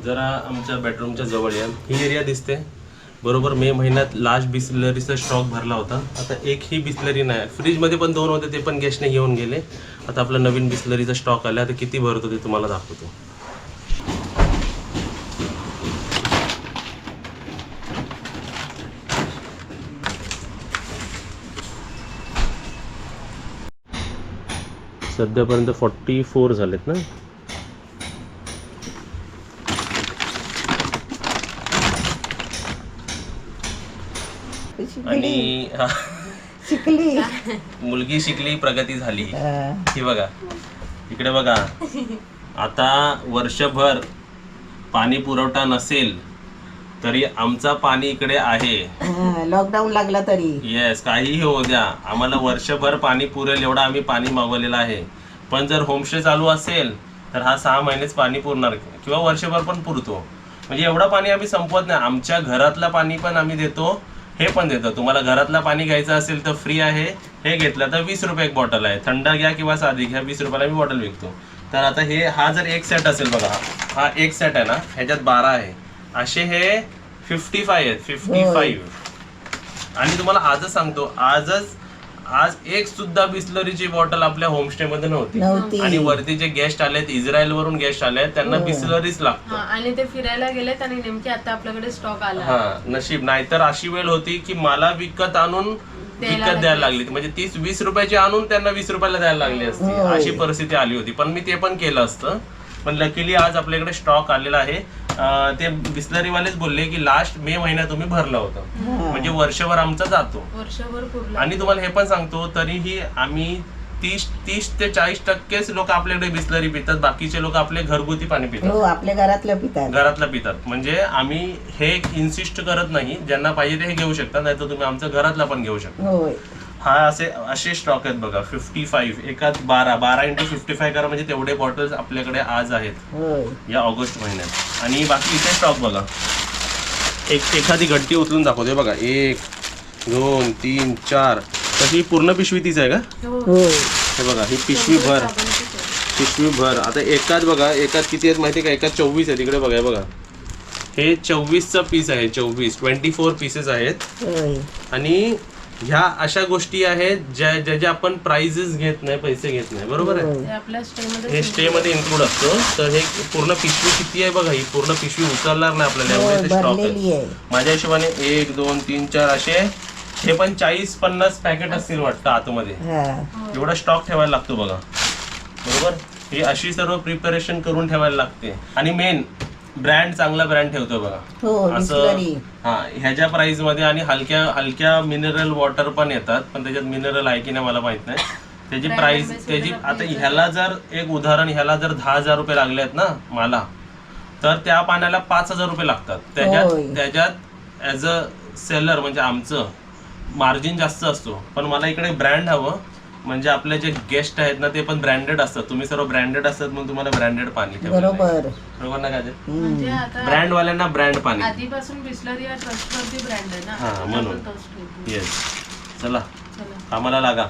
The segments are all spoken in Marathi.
जरा आमच्या बेडरूमच्या जवळ या, ही एरिया दिसते बरोबर. मे महिन्यात लास्ट बिस्लरीचा स्टॉक भरला होता. आता एकही बिस्लरी नाही, फ्रीजमध्ये पण 2 होते, ते पण गेस्टने घेऊन गेले. आता आपला नवीन बिस्लरीचा स्टॉक आला. आता किती भरतो ते तुम्हाला दाखवतो. सध्यापर्यंत 44 झालेत ना. आणि शिकली मुलगी शिकली, प्रगती झाली. ही बघा इकडे बघा. आता वर्षभर पाणी पुरवठा नसेल तरी आमचा पाणी इकडे आहे. लॉकडाऊन लागला तरी येस, काहीही होऊ द्या, आम्हाला वर्षभर पाणी पुरेल एवढं आम्ही पाणी मागवलेलं आहे. पण जर होमस्टे चालू असेल तर हा 6 महिनेच पाणी पुरणार किंवा वर्षभर पण पुरतो. म्हणजे एवढं पाणी आम्ही संपवत नाही. आमच्या घरातलं पाणी पण आम्ही देतो, हे पण देतो. तुम्हाला घरातलं पाणी घ्यायचं असेल तर फ्री आहे. हे घेतलं तर 20 रुपये एक बॉटल आहे. थंड घ्या किंवा साधी घ्या, 20 रुपयाला मी बॉटल विकतो. तर आता हा जर एक सेट असेल बघा, हा एक सेट आहे ना, ह्याच्यात 12 आहे. असे हे 55 आहेत, 55. आणि तुम्हाला आजच सांगतो, आज एक सुद्धा बिस्लरीची बॉटल आपल्या होमस्टे मध्ये नव्हती. आणि वरती जे गेस्ट आलेत, इस्रायल वरून गेस्ट आलेत, त्यांना बिस्लरीच लागतं. आणि ते फिरायला गेलेत आणि नेमके आता आपल्याकडे स्टॉक आला. हा, नशीब. नाहीतर अशी वेळ होती की मला विकत द्यायला लागली. म्हणजे 30-20 रुपयाची आणून त्यांना 20 रुपयाला द्यायला लागली असती. अशी परिस्थिती आली होती. पण मी ते पण केलं असतं. पण लकीली आज आपल्याकडे स्टॉक आलेला आहे. ते बिस्लरीवालेच बोलले की लास्ट मे महिन्यात तुम्ही भरलं होतं, म्हणजे वर्षभर आमचा जातो. वर्षभर. आणि तुम्हाला हे पण सांगतो, तरीही आम्ही 30 ते 40% लोक आपल्याकडे बिस्लरी पितात. बाकीचे लोक आपले घरगुती पाणी पितात. आपल्या घरातलं पितात. म्हणजे आम्ही हे इन्सिस्ट करत नाही. ज्यांना पाहिजे ते हे घेऊ शकता, नाही तर तुम्ही आमचं घरातला पण घेऊ शकता. हा असे स्टॉक आहेत बघा. 55 एकात 12 × 55 करा, म्हणजे तेवढे बॉटल्स आपल्याकडे आज आहेत या ऑगस्ट महिन्यात. आणि बाकी इथे स्टॉक बघा. एखादी घंटी उचलून दाखवते बघा. 1 2 3 4. तशी पूर्ण पिशवी तीच आहे का? हे बघा, ही पिशवी भर. आता एकात बघा, एकात किती आहेत माहिती का? एकात 24 आहे. तिकडे बघा, बघा हे 24चा पीस आहे. 24 पीसेस आहेत. आणि ह्या अशा गोष्टी आहेत ज्या आपण प्राइजेस घेत नाही, पैसे घेत नाही, बरोबर आहे. हे स्टे मध्ये इन्क्लूड असतो. तर हे पूर्ण पिशवी किती आहे बघा. ही पूर्ण पिशवी उचलणार नाही आपल्याला, एवढे स्टॉक आहे. माझ्या हिशोबाने 1 2 3 4 असे हे पण 40-50 पॅकेट असतील वाटतं आतमध्ये. एवढा स्टॉक ठेवायला लागतो बघा, बरोबर. ही अशी सर्व प्रिपरेशन करून ठेवायला लागते. आणि मेन ब्रँड, चांगला ब्रँड ठेवतो बघा असं. ह्याच्या प्राइस मध्ये. आणि हलक्या मिनरल वॉटर पण येतात, पण त्याच्यात मिनरल आहे की नाही मला माहित नाही. त्याची प्राइस आता ह्याला जर एक उदाहरण, ह्याला जर 10,000 रुपये लागले आहेत ना मला, तर त्या पाण्याला 5,000 रुपये लागतात. त्याच्यात ऍज अ सेलर म्हणजे आमचं मार्जिन जास्त असतो. पण मला इकडे ब्रँड हवं, म्हणजे आपले जे गेस्ट आहेत ना ते पण ब्रँडेड असतात. तुम्ही सर्व ब्रँडेड असतात, मग तुम्हाला ब्रँडेड पाणी बरोबर ना काय? म्हणजे आता ब्रँड वाल्यांना ब्रँड पाणी. आधीपासून बिस्लरी हा ट्रस्टवर्दी ब्रँड आहे ना. हा, म्हणून येस. चला आम्हाला लागा.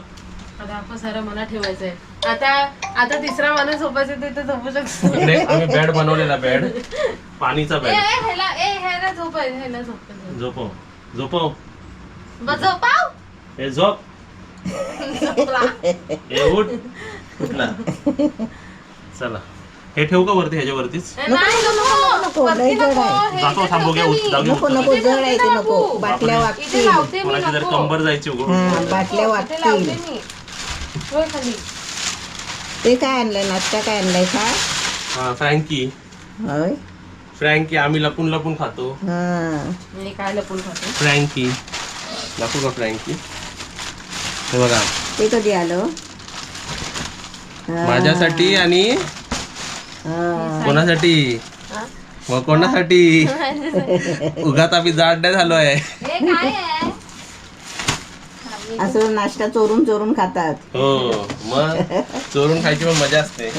आता आपण सारा मला ठेवायचंय. आता तिसरा माणूस झोपायचा तिथे झोपू शकतो. आम्ही बेड बनवलेला, बेड पाणीचा बेड. झोपव हे झोप. उठ कुठला. चला हे ठेवू का वरती? ह्याच्यावरतीच जातो. थांबू घ्या. कोणाची जर कंबर जायची बाटल्या वाटतील. ते काय आणलंय? नाश्ता काय आणलाय का? हा, फ्रँकी. आम्ही लपून लपून खातो. काय लपून खातो? फ्रँकी दाखवू का? फ्रँकी हे बघा. ते कधी आलं? माझ्यासाठी आणि कोणासाठी? मग कोणासाठी? उगाच आम्ही जाड नाही झालो आहे. असं नाश्ता चोरून खातात. हो, मग चोरून खायची पण मजा असते.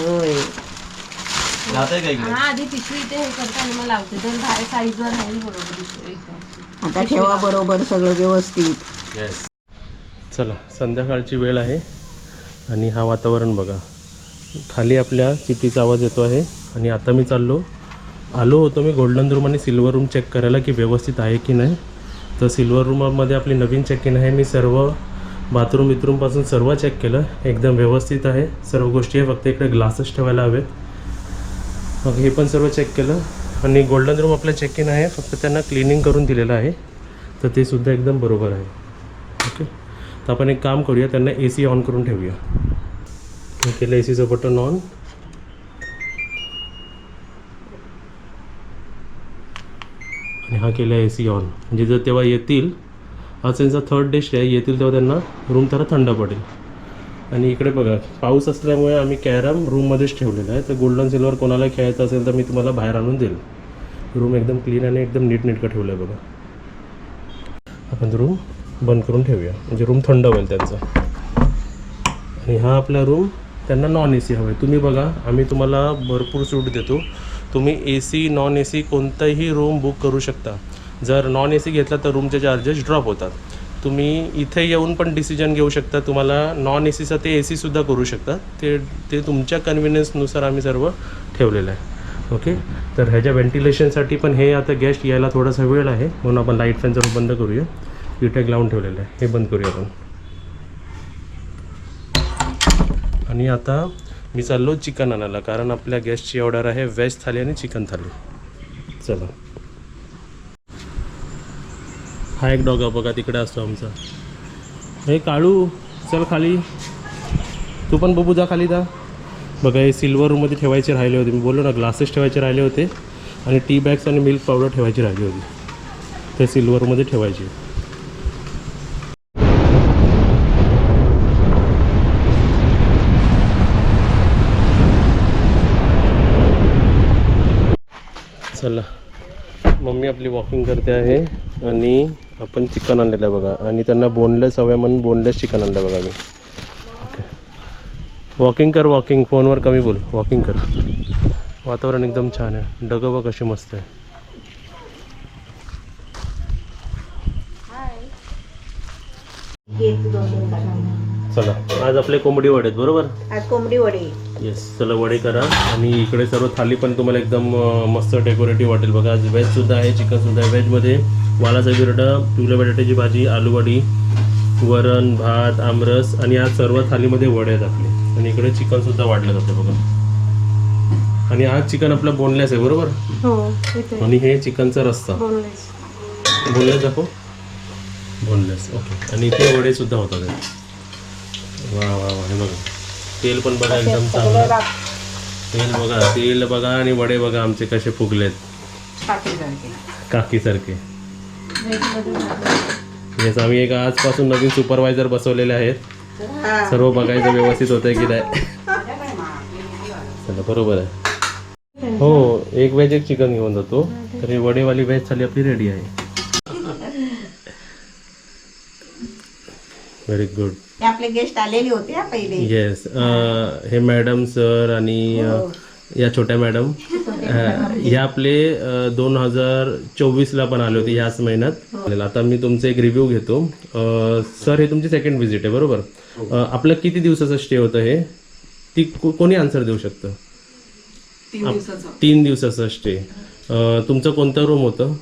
आधी पिशवी इथे हे करता आणि मग लावते. तर साईजवर आहे बरोबर. आता ठेवा बरोबर सगळं व्यवस्थित. येस. चला संध्याकाळची वेळ आहे आणि हा वातावरण बघा. खाली आपल्या चितीचा आवाज येतो आहे. आणि आता मी चाललो आलो होतो मी गोल्डन रूम आणि सिल्वर रूम चेक करायला की व्यवस्थित आहे की नाही. तर सिल्वर रूममध्ये आपली नवीन चेक इन आहे. मी सर्व बाथरूमपासून सर्व चेक केलं, एकदम व्यवस्थित आहे सर्व गोष्टी आहे. फक्त इकडे ग्लासेस ठेवायला हवेत. मग हे पण सर्व चेक केलं. आणि गोल्डन रूम आपलं चेक इन आहे, फक्त त्यांना क्लिनिंग करून दिलेलं आहे, तर ते सुद्धा एकदम बरोबर आहे. ओके, तर आपण एक काम करूया, त्यांना AC ऑन करून ठेवूया. मी केलं ACचं बटन ऑन. आणि हा केला AC ऑन. म्हणजे जर तेव्हा येतील, आज त्यांचा 3rd डे आहे, येतील तेव्हा त्यांना रूम जरा थंड पडेल. आणि इकडे बघा, पाऊस असल्यामुळे आम्ही कॅरम रूममध्येच ठेवलेला आहे. तर गोल्डन सिल्वर कोणाला खेळायचं असेल तर मी तुम्हाला बाहेर आणून देईल. रूम एकदम क्लीन आणि एकदम नीटनेटकं ठेवलं आहे बघा. आपण रूम बंद करून ठेवूया, म्हणजे रूम थंड होईल त्यांचा. आणि हा आपला रूम त्यांना नॉन AC हवं आहे. तुम्ही बघा, आम्ही तुम्हाला भरपूर सूट देतो. तुम्ही AC नॉन AC कोणताही रूम बुक करू शकता. जर नॉन AC घेतला तर रूमचे चार्जेस ड्रॉप होतात. तुम्ही इथे येऊन पण डिसिजन घेऊ शकता. तुम्हाला नॉन ACचं ते ACसुद्धा करू शकता. ते तुमच्या कन्व्हिनियन्सनुसार आम्ही सर्व ठेवलेलं आहे. ओके, तर ह्याच्या व्हेंटिलेशनसाठी पण हे आता गेस्ट यायला थोडासा वेळ आहे, म्हणून आपण लाईट फॅन सर्व बंद करूया. इटेक लावून ठेवलेलं आहे, हे बंद करूया आपण. आणि आता मी चाललो चिकन आणायला, कारण आपल्या गेस्टची ऑर्डर आहे व्हेज थाली आणि चिकन थाली. चला. हा एक डॉग बघा तिकडे असतो आमचा. हे काळू, चल खाली. तू पण बबू जा खाली जा. बघा, हे सिल्वर रूममध्ये ठेवायचे राहिले होते. मी बोललो ना, ग्लासेस ठेवायचे राहिले होते आणि टी बॅग्स आणि मिल्क पावडर ठेवायची राहिली होती. ते सिल्वर रूममध्ये ठेवायची. चला, मम्मी आपली वॉकिंग करते आहे आणि आपण चिकन आणलेलं आहे बघा. आणि त्यांना बोनलेस हवं आहे म्हणून बोनलेस चिकन आणलं बघा मी. ओके, वॉकिंग कर, वॉकिंग, फोनवर कमी बोल, वॉकिंग कर. वातावरण एकदम छान आहे. डगं बघ कशी मस्त आहे. चला, आज आपले कोंबडी वडे आहेत बरोबर. आज कोंबडी वडे. येस, चला वडे करा. आणि इकडे सर्व थाली पण तुम्हाला एकदम मस्त डेकोरेटिव्ह वाटेल बघा. आज व्हेजसुद्धा आहे, चिकनसुद्धा आहे. व्हेजमध्ये वालाचा बिरडा, पिवळ्या बटाट्याची भाजी, आलू वडी, वरण, भात, आमरस आणि आज सर्व थालीमध्ये वडे आहेत आपले. आणि इकडे चिकनसुद्धा वाढलं जातं बघा. आणि आज चिकन आपलं बोनलेस आहे बरोबर. हो, आणि हे चिकनचा रस्सा बोनलेस. बोनलेस दाखव, बोनलेस. ओके, आणि इथे वडेसुद्धा होतात. वा वा वा, हे बघा, तेल पण बघा एकदम चांगलं. तेल बघा आणि वडे बघा आमचे कसे फुगलेत, काकीसारखे. येस, आम्ही एक आजपासून नवीन सुपरवायझर बसवलेले आहेत. सर्व बघायचं व्यवस्थित होतंय की नाही. चला, बरोबर आहे. हो, एक व्हेज एक चिकन घेऊन जातो. तर हे वडेवाली व्हेज थाली आपली रेडी आहे. Very good. आपले गेस्ट आलेले होते पहिले. येस, हे मॅडम सर आणि या छोट्या मॅडम ह्या आपले 2024ला पण आले होते ह्याच महिन्यात. आता मी तुमचं एक रिव्ह्यू घेतो. सर, हे तुमची सेकंड व्हिजिट आहे बरोबर. आपलं किती दिवसाचं स्टे होतं हे? ती कोणी आन्सर देऊ शकतं? 3 दिवसाचं स्टे. तुमचं कोणतं रूम होतं?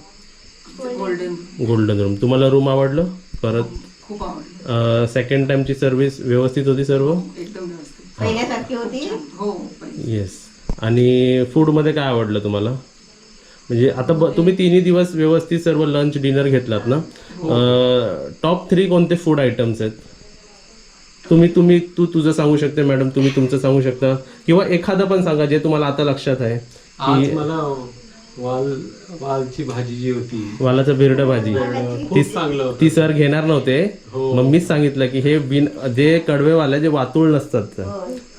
Golden room. तुम्हाला रूम आवडलं? परत खूप आवडलं. सेकंड टाइमची सर्व्हिस व्यवस्थित होती सर्व? एकदम व्यवस्थित. पहिल्यासारखी होती. हो. येस. आणि फूडमध्ये काय आवडलं तुम्हाला? म्हणजे आता तुम्ही 3 दिवस व्यवस्थित सर्व लंच डिनर घेतलात ना. टॉप 3 कोणते फूड आयटम्स आहेत? तू तुझं सांगू शकते मॅडम, तुम्ही तुमचं सांगू शकता, किंवा एखादं पण सांगा जे तुम्हाला आता लक्षात आहे. आज मला वालची भाजी जी होती, वालाचं बिरड भाजी, खूप चांगलं. ती सर घेणार नव्हते. मग मीच सांगितलं की हे जे कडवेवाले जे वातुळ नसतात,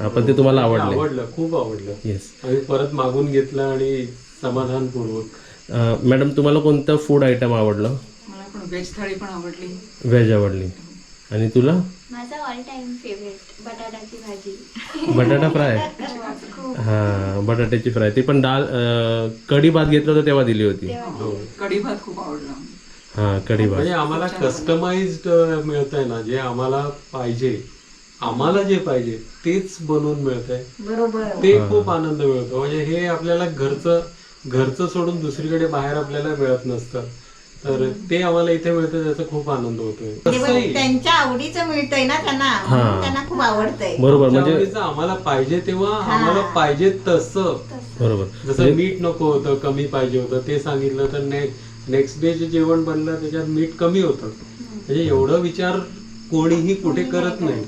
आपण ते तुम्हाला आवडलं, खूप आवडलं. येस, आम्ही परत मागून घेतलं आणि समाधानपूर्वक. मॅडम, तुम्हाला कोणतं फूड आयटम आवडलं? मला पण व्हेज थाळी पण आवडली. व्हेज आवडली. आणि तुला? माझा ऑल टाइम फेवरेट बटाट्याची भाजी. बटाटा फ्राय. हां, बटाट्याची फ्राय. ती पण डाळ कढी भात घेतलं होतं तेव्हा दिली होती. कढी भात खूप आवडला. हां, कढी भात. म्हणजे आम्हाला कस्टमाइज्ड मिळत आहे ना, जे आम्हाला पाहिजे, आम्हाला जे पाहिजे तेच बनवून मिळत आहे. बरोबर. ते खूप आनंद मिळतो. म्हणजे हे आपल्याला घरचं घरचं सोडून दुसरीकडे बाहेर आपल्याला मिळत नसतं, तर ते आम्हाला इथे मिळतं, त्याचा खूप आनंद होतोय. म्हणजे तसंही त्यांच्या आवडीचं मिळतंय ना त्यांना, म्हणून त्यांना खूप आवडतंय. बरोबर, म्हणजे आवडीचं आम्हाला पाहिजे तेव्हा आम्हाला पाहिजे तसं. बरोबर जसं मीठ नको होतं, कमी पाहिजे होतं, ते सांगितलं तर नेक्स्ट डे जे जेवण बनलं त्याच्यात मीठ कमी होतं. म्हणजे एवढं विचार कोणीही कुठे करत नाही.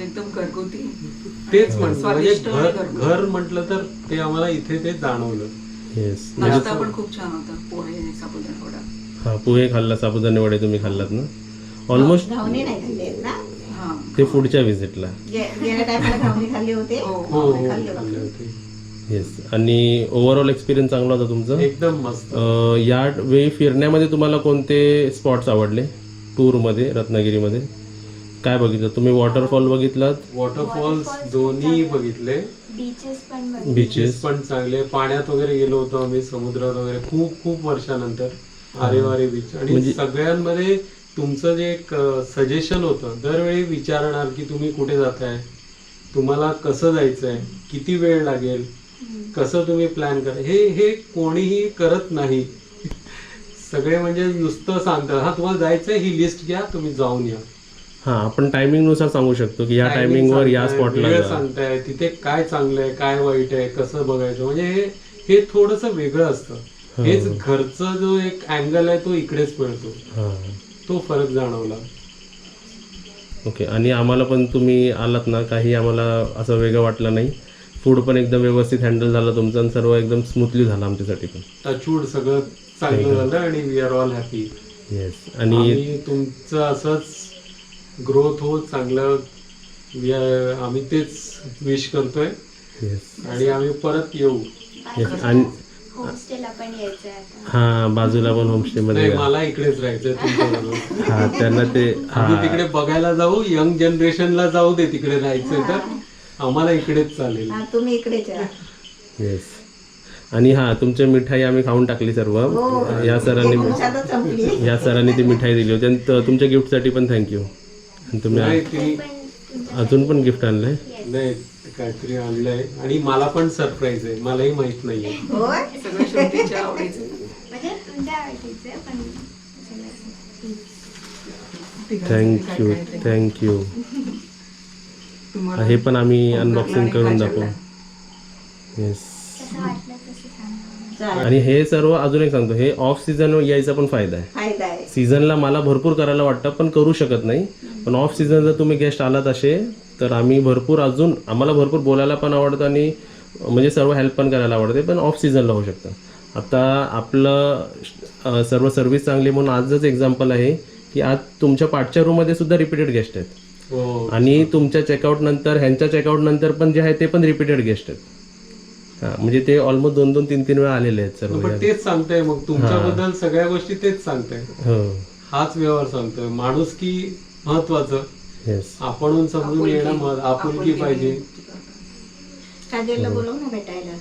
एकदम घरगुती. तेच म्हणजे स्वादिष्ट आणि घरगुती. घर म्हटलं तर ते आम्हाला इथे ते जाणवलं. येस. नाश्ता पण खूप छान होता, पोहे आणि साबुदाणा वडा. हा, पोहे खाल्ला, साबुदाणे वडे तुम्ही खाल्लात ना ऑलमोस्ट. घावणे नाही खाल्ले ना, हा. ते पुढच्या व्हिजिटला. गेल्या टायमाला घावणे खाल्ले होते. हो. हो हो खाल्ले होते. खाल्ले होते. येस. आणि ओव्हरऑल एक्सपिरियन्स चांगला होता तुमचा. एकदम मस्त. या वेळी फिरण्यामध्ये तुम्हाला कोणते स्पॉट्स आवडले टूरमध्ये रत्नागिरीमध्ये? काय बघितलं तुम्ही? वॉटरफॉल बघितलात? वॉटरफॉल्स दोन्ही बघितले. बीचेस पण बघ. बीचेस पण चांगले. पाण्यात वगैरे गेलो होतो आम्ही, समुद्रात वगैरे खूप खूप वर्षानंतर. आरेवारे बीच. आणि सगळ्यांमध्ये तुमचं जे एक सजेशन होतं, दरवेळी विचारणार की तुम्ही कुठे जाताय, तुम्हाला कसं जायचंय, किती वेळ लागेल, कसं तुम्ही प्लॅन करा, हे कोणीही करत नाही. सगळे म्हणजे नुसतं सांगतात, हा तुम्हाला जायचंय, ही लिस्ट घ्या, तुम्ही जाऊन या. हा, आपण टायमिंग नुसार सांगू शकतो की या टायमिंगवर या स्पॉटला वेळ जा. सांगताय, तिथे काय चांगलं आहे, काय वाईट आहे, कसं बघायचं. म्हणजे हे थोडंसं वेगळं असतं. हेच घरचं जो एक अँगल आहे तो इकडेच मिळतो. हा, तो फरक जाणवला. ओके. आणि आम्हाला पण तुम्ही आलात ना, काही आम्हाला असं वेगळं वाटलं नाही. फूड पण एकदम व्यवस्थित हँडल झालं तुमचं आणि सर्व एकदम स्मूथली झालं आमच्यासाठी पण. टचवूड सगळं चांगलं झालं आणि we are all happy. Yes. आणि आणि तुमचं असंच ग्रोथ हो चांगलं, आम्ही तेच विश करतोय. येस. आणि आम्ही परत येऊ. येस. आणि होमस्टेला पण यायचंय आता. हा, बाजूला पण होमस्टे मध्ये. नाही, मला इकडेच राहायचंय तुमच्याबरोबर. हा, त्यांना ते आम्ही तिकडे बघायला जाऊ, यंग जनरेशनला जाऊ दे तिकडे राहायचंय तर, आम्हाला इकडेच चालेल. हा, तुम्ही इकडेच या. येस. आणि हा, तुमची मिठाई आम्ही खाऊन टाकली सर्व. या सरांनी दिवसातच संपली. या सरांनी ती मिठाई दिली होती आणि तुमच्या गिफ्टसाठी पण थँक्यू. आणि तुम्ही नाही, ती अजून पण गिफ्ट आणलंय. नाही काहीतरी आणलंय आणि मला पण सरप्राईज आहे, मलाही माहित नाहीये. होय. सगळं श्रुतीच्या आवडीचं. म्हणजे तुमच्या आवडीचं पण थँक्यू थँक्यू. तुम्हाला हे पण आम्ही खोकला अनबॉक्सिंग आणि करून खाजवला. दाखवू. येस. कसं वाटलं तसं सांगा. चालेल. आणि हे सर्व अजून एक सांगतो, हे ऑफ सीझन यायचा पण फायदा आहे. फायदा आहे. सीझनला मला भरपूर करायला वाटतं पण करू शकत नाही. पण ऑफ सीझन जर तुम्ही गेस्ट आलात असे तर आम्ही भरपूर, अजून आम्हाला भरपूर बोलायला पण आवडतं आणि म्हणजे सर्व हेल्प पण करायला आवडते. पण ऑफ सीझनला होऊ शकतं. आता आपलं सर्व सर्व्हिस चांगली म्हणून आजच एक्झाम्पल आहे की आज तुमच्या पाठच्या रूममध्ये सुद्धा रिपीटेड गेस्ट आहेत. हो. आणि तुमच्या चेकआउट नंतर, ह्यांच्या चेकआउट नंतर पण जे आहे ते पण रिपीटेड गेस्ट आहेत. हां, म्हणजे ते ऑलमोस्ट 2-3 वेळा आलेले आहेत सर्व. पण तेच सांगताय, मग तुमच्याबद्दल सगळ्या गोष्टी तेच सांगताय. हो. हाच व्यवहार सांगतोय. माणूस की महत्वाचं, येस. आपण समजून येणं, आपुलकी पाहिजे. काजलला बोलव ना भेटायला.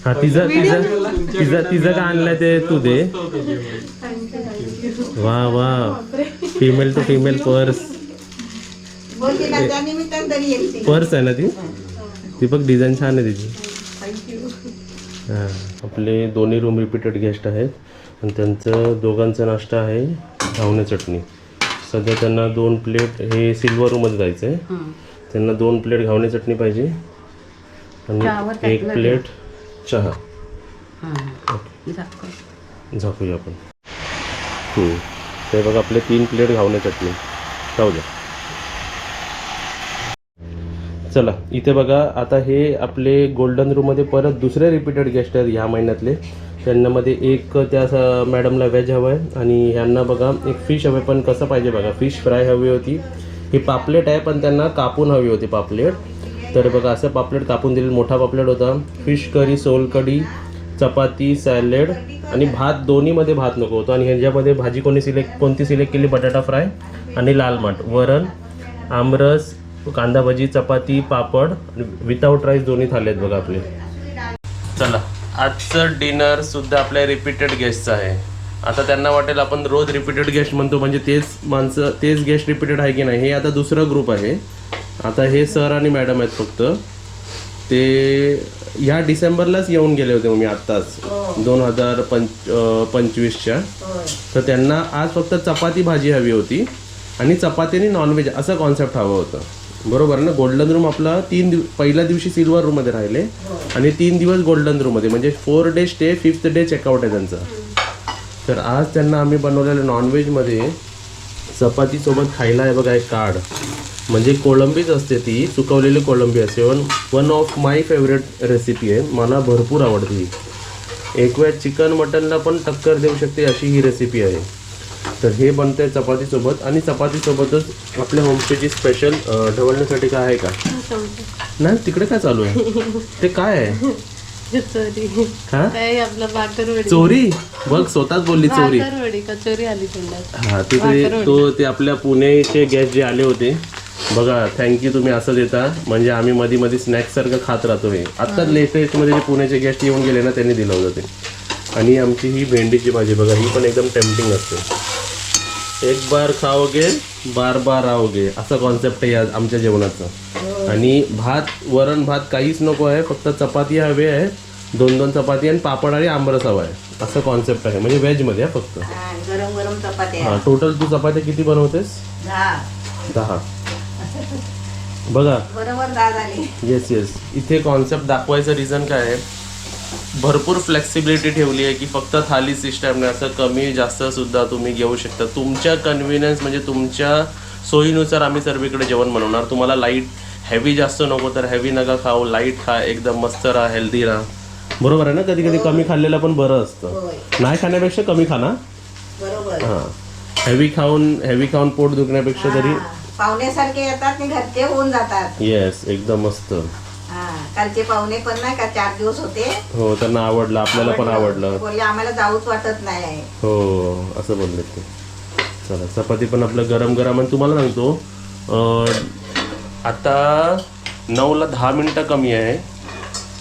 हा, तिचं का आणलंय ते तू दे. मस्त होतं जेवण. वा वा, फिमेल टू फिमेल पर्स. बोलते ना, त्या निमित्तानं तरी येईल ती. पर्स आहे ना ती बघ, डिझाईन छान आहे तिची. हां, आपले दोन्ही रूम रिपीटेड गेस्ट आहेत आणि त्यांचं दोघांचा नाश्ता आहे घावणे चटणी. सध्या त्यांना 2 प्लेट, हे सिल्वर रूममध्ये जायचं आहे, त्यांना 2 प्लेट घावणे चटणी पाहिजे आणि 1 प्लेट चहा. झाकूया आपण. ते बघा, आपले 3 प्लेट घावणे चटणी जाऊ द्या. चला, इथे बघा, आता हे आपले गोल्डन रूममध्ये परत दुसरे रिपीटेड गेस्ट आहेत ह्या महिन्यातले. त्यांनामध्ये एक त्या मॅडमला व्हेज हवं आहे आणि ह्यांना बघा एक फिश हवं आहे. पण कसं पाहिजे बघा, फिश फ्राय हवी होती. ही पापलेट आहे पण त्यांना कापून हवी होती पापलेट. तर बघा, असं पापलेट कापून दिलेलं, मोठा पापलेट होता. फिश करी, सोल कढी, चपाती, सॅलेड आणि भात. दोन्हीमध्ये भात नको होतो. आणि ह्याच्यामध्ये भाजी कोणती सिलेक्ट केली? बटाटा फ्राय आणि लाल माठ, वरण, आमरस, कांदा भजी, चपाती, पापड आणि विदाऊट राईस दोन्ही थाले आहेत बघा आपले. चला, आजचं डिनर सुद्धा आपल्या रिपीटेड गेस्टचं आहे. आता त्यांना वाटेल आपण रोज रिपीटेड गेस्ट म्हणतो म्हणजे तेच माणसं, तेच गेस्ट रिपीटेड आहे की नाही. हे आता दुसरा ग्रुप आहे. आता हे सर आणि मॅडम आहेत फक्त. ते ह्या डिसेंबरलाच येऊन गेले होते मी आत्ताच 2025च्या. तर त्यांना आज फक्त चपाती भाजी हवी होती आणि चपाती आणि नॉनव्हेज असं कॉन्सेप्ट हवं होतं. बरोबर ना. गोल्डन रूम आपला पहिल्या दिवशी सिल्वर रूममध्ये राहिले आणि 3 दिवस गोल्डन रूममध्ये, म्हणजे 4 day stay, 5th day checkout आहे त्यांचा. तर आज त्यांना आम्ही बनवलेलं नॉनव्हेजमध्ये चपातीसोबत खायला आहे बघा एक कार्ड, म्हणजे कोळंबीच असते, ती सुकवलेली कोळंबी असते. One of my favourite recipe आहे, मला भरपूर आवडते ही. एक वेळ चिकन मटनला पण टक्कर देऊ शकते अशी ही रेसिपी आहे. तर हे बनते चपातीसोबत, आणि चपातीसोबतच आपल्या होमस्टेची स्पेशल ढवळण्यासाठी काय आहे का? नाही, तिकडे काय चालू आहे? ते काय आहे? चोरी. हा, काय आपलं भाकरवडी. चोरी? बघ, स्वतःच बोलली चोरी. भाकरवडी कचोरी आली तोंडात. हा, तिथे ते आपल्या पुणेचे गेस्ट जे आले होते बघा, थँक्यू तुम्ही असं देता, म्हणजे आम्ही मध्ये मध्ये स्नॅक्स सारखं खात राहतो. हे आता लेटेस्ट मध्ये जे पुण्याचे गेस्ट येऊन गेले ना, त्यांनी दिलं होतं ते. आणि आमची ही भेंडीची भाजी बघा, ही पण एकदम टेम्पटिंग असते. एक बार खाओगे बार बार आओगे, असा कॉन्सेप्ट आहे आमच्या जेवणाचं. आणि भात, वरण भात काहीच नको आहे, फक्त चपाती हवे आहे, 2-2 चपाती आणि पापड आणि आंबरस हवा आहे, असं कॉन्सेप्ट आहे. म्हणजे व्हेजमध्ये आहे फक्त. गरम गरम चपात्या. हां, टोटल तू चपात्या किती बनवतेस? 10. बघा, बरोबर 10 झाली. Yes yes. इथे कॉन्सेप्ट दाखवायचं रिझन काय आहे, भरपूर फ्लेक्सिबिलिटी ठेवली आहे की फक्त थाली सिस्टमने असं कमी जास्त सुद्धा तुम्ही घेऊ शकता. तुमच्या कन्व्हिनियन्स, म्हणजे तुमच्या सोयीनुसार आम्ही सर्वीकडे जेवण बनवणार. तुम्हाला लाईट हेवी जास्त नको तर हेवी नका खाऊ, लाईट खा, एकदम मस्त राहा, हेल्दी राहा. बरोबर आहे ना. कधी कधी कमी खाल्लेलं पण बरं असतं, नाही खाण्यापेक्षा कमी खा ना. बरोबर. हां, हेवी खाऊन पोट दुखण्यापेक्षा तरी पाहुण्यासारखे येतात आणि घरचे होऊन जातात. येस, एकदम मस्त. कालचे पाहुणे पण नाही का 4 दिवस होते. हो, त्यांना आवडलं, आपल्याला पण आवडलं. बोलले आम्हाला जाऊच वाटत नाही. हो, असं बोलले ते. चला, चपाती पण आपलं गरम गरम. आणि तुम्हाला सांगतो, आता 9ला 10 मिनटं कमी आहे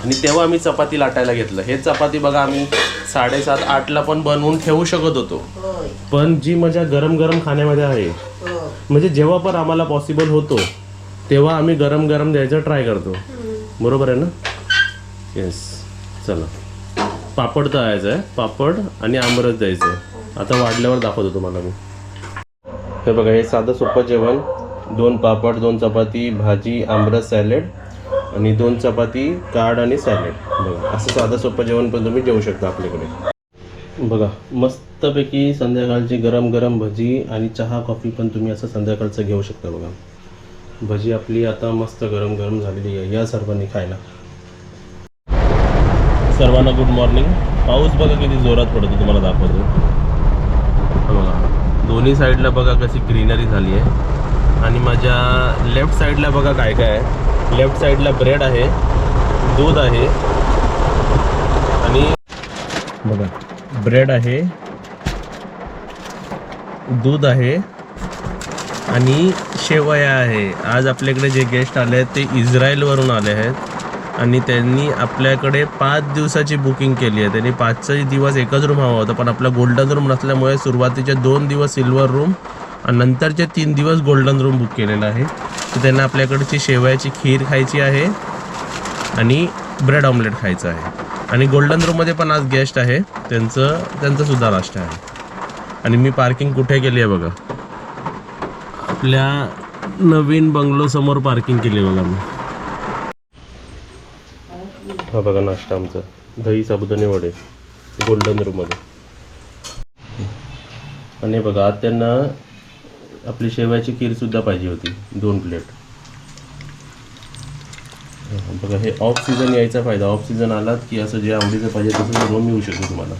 आणि तेव्हा आम्ही चपाती लाटायला घेतलं. हे चपाती बघा आम्ही 7:30-8ला पण बनवून ठेवू शकत होतो, पण जी मजा गरम गरम खाण्यामध्ये आहे, म्हणजे जेव्हा पण आम्हाला पॉसिबल होतो तेव्हा आम्ही गरम गरम द्यायचं ट्राय करतो. बरोबर आहे ना. येस. चला, पापड तळायचं आहे, पापड आणि आमरस द्यायचं आहे. आता वाढल्यावर दाखवतो तुम्हाला मी. हे बघा, हे साधं सोपं जेवण, 2 पापड, 2 चपाती, भाजी, आमरस, सॅलेड आणि 2 चपाती, कार्ड आणि सॅलेड. बघा, असं साधं सोपं जेवण पण तुम्ही जेवू शकता आपल्याकडे. बघा, मस्तपैकी संध्याकाळची गरम गरम भजी आणि चहा कॉफी पण तुम्ही असं संध्याकाळचं घेऊ शकता. बघा, भजी आपली आता मस्त गरम गरम झालेली आहे. या सर्वांनी खायला. सर्वांना गुड मॉर्निंग. पाऊस बघा किती जोरात पडतो, तुम्हाला दाखवतो. बघा, दोन्ही साईडला बघा कशी ग्रीनरी झाली आहे. आणि माझ्या लेफ्ट साईडला बघा काय काय आहे. लेफ्ट साईडला ब्रेड आहे, दूध आहे, आणि बघा ब्रेड आहे, दूध आहे आणि शेवया आहे. आज आपल्याकडे जे गेस्ट आले आहेत ते इस्रायलवरून आले आहेत आणि त्यांनी आपल्याकडे 5 दिवसाची बुकिंग केली आहे. त्यांनी 5 दिवस एकच रूम हवा होता, पण आपला गोल्डन रूम नसल्यामुळे सुरुवातीचे 2 दिवस सिल्वर रूम आणि नंतरचे 3 दिवस गोल्डन रूम बुक केलेलं आहे. तर त्यांना आपल्याकडची शेवयाची खीर खायची आहे आणि ब्रेड ऑमलेट खायचं आहे. आणि गोल्डन रूममध्ये पण आज गेस्ट आहे, त्यांचं सुद्धा नाश्ता आहे. आणि मी पार्किंग कुठे केली आहे बघा, आपल्या नवीन बंगलो समोर पार्किंग केली बघा मी. हा बघा नाश्ता आमचा, दही साबुदाणे वडे गोल्डन रूममध्ये. आणि बघा, आज त्यांना आपली शेवयाची खीरसुद्धा पाहिजे होती, 2 प्लेट. बघा, हे ऑफ सीझन यायचा फायदा. ऑफ सीझन आलात की असं जे आवडीचं पाहिजे तसं रूम मिळू शकतो तुम्हाला.